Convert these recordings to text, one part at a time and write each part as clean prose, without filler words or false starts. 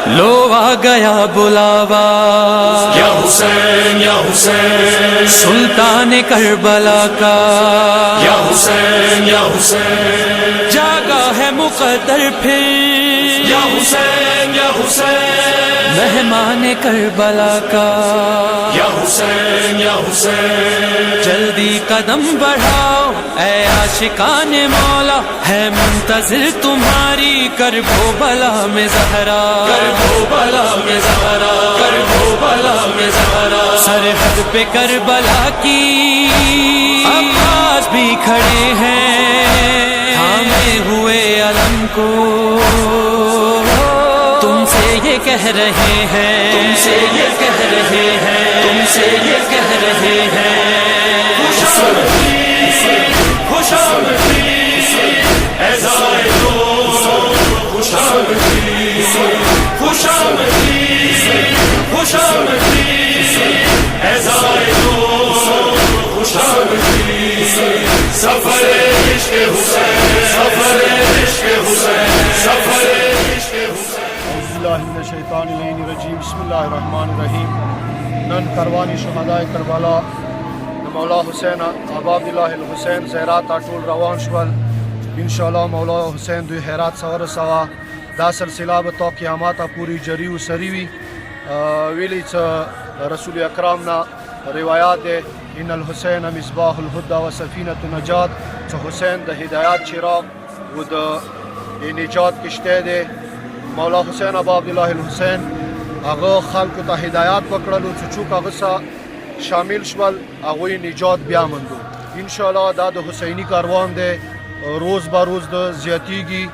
لو آ گیا بلاوا یا حسین یا حسین، سلطان کربلا کا، یا حسین یا حسین، جاگا ہے مقدر پھر، یا حسین یا حسین، مہمان کربلا کا، یا حسین یا حسین، جلدی قدم بڑھاؤ اے عاشقان مولا، ہے منتظر تمہاری کربو بلا میں زہرا، کربو بلا میں زہرا، کربو بلا میں زہرا، سرحد پہ کربلا کی عباس بھی کھڑے ہیں، تھامے ہوئے علم کو تم سے یہ کہہ رہے ہیں، تم سے یہ کہہ رہے ہیں، تم سے یہ کہہ رہے ہیں، خوش آمدید، خوش آمدید، اے زائرون، خوش آمدید، خوش آمدید، خوش آمدید، اے زائرون، خوش آمدید، سفر عشق حسین، سفر عشق حسین، سفر عشق حسین۔ اللہ من الشیطان الرجیم، بسم اللہ الرحمن الرحیم۔ نن کروانی شہدائے کربلا مولا حسین ابا عبداللہ الحسین زیرات ټول روان شول، انشاءاللہ مولا حسین دوی حیرات سور سوا دا سلسلہ به تا قیامات پوری جری و سری وي. ویلی چې رسول اکرام نا روایات دے ان الحسین مصباح الهدى و سفینة نجات، چې حسین د ہدایات چراغ و د نجات کشتے دے. مولا حسین ابا عبداللہ الحسین هغه خلکو ته هدایات وکړلو چې څوک هغه سره شامل شول هغوی نجات بیا مندو. انشاءاللہ دا د حسینی کاروان دی، روز به روز د زیاتیږي.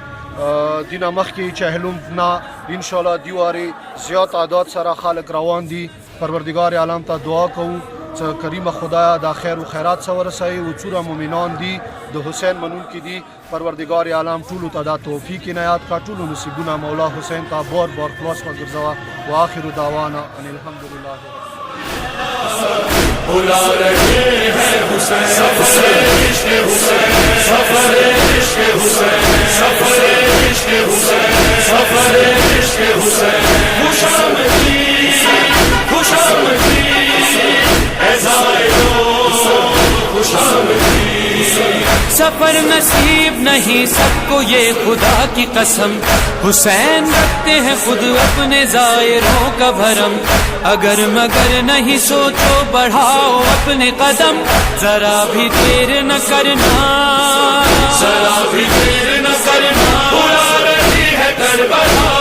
دینه مخکې چې هلم نه انشاءاللہ دیواري زیات تعداد سره خلک روان دي. پروردگار عالم ته دعا کوو چې کریم خدایا دا خیر و خیرات سره ورسوي و څومره مؤمنان دي د حسین منونکي دي، پروردگار عالم ټولو ته دا توفیق عنایت کړه، ټولو نصیبونه مولا حسین ته بار بار خلاص وګرځوه. وآخر دعوانا ان الحمدللہ بلا رہے ہیں حسین، سفر عشق حسین، سفر عشق حسین، سفر عشق حسین، سفر عشق حسین، خوش آمدید، خوش آمدید، اے زائرون، خوش آمدید۔ سفر نصیب نہیں سب کو یہ خدا کی قسم، حسین رکھتے ہیں خود اپنے زائروں کا بھرم، اگر مگر نہیں سوچو بڑھاؤ اپنے قدم، ذرا بھی دیر نہ کرنا، ذرا بھی دیر نہ کرنا، بلا رہی ہے کربلا،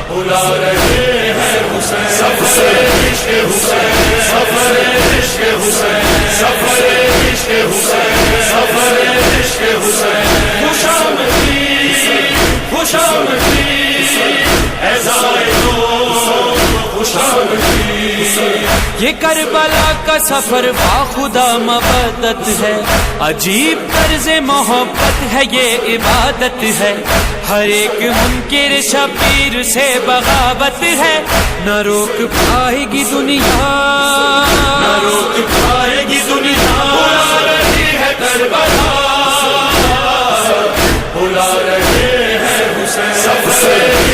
بلا رہے ہیں حسین، سفر عشق حسین، سفر عشق حسین، سفر عشق حسین، سفر عشق حسین، خوش آمدید، خوش آمدید، اے زائرون، خوش آمدید۔ یہ کربلا کا سفر باخدا مودت ہے، عجیب طرز محبت ہے، یہ عبادت ہے، ہر ایک منکر شبیر سے بغاوت ہے، نہ روک پائے گی دنیا، نہ روک پائے گی دنیا، بلا رہی ہے کربلا، بلا رہے ہیں حسین، سفر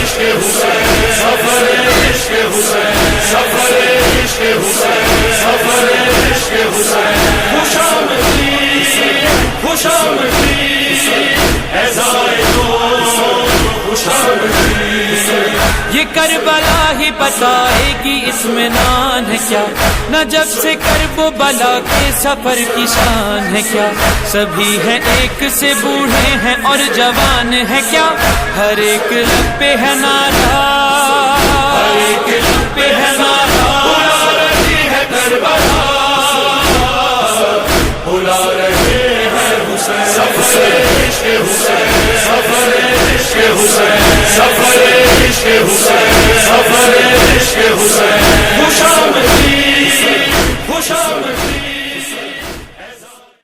عشق حسین، سفر عشق حسین، سفر عشق حسین، سفر عشق حسین، خوش آمدید، خوش آمدید، اے زائرون، خوش آمدید۔ یہ کربلا ہی بتائے گی اطمینان ہے کیا، نہ جب سے کرب و بلا کے سفر کی شان ہے کیا، سبھی ہیں ایک سے بوڑھے ہیں اور جوان ہے کیا، ہر ایک لب پہ ہے نعرہ، ہر ایک لب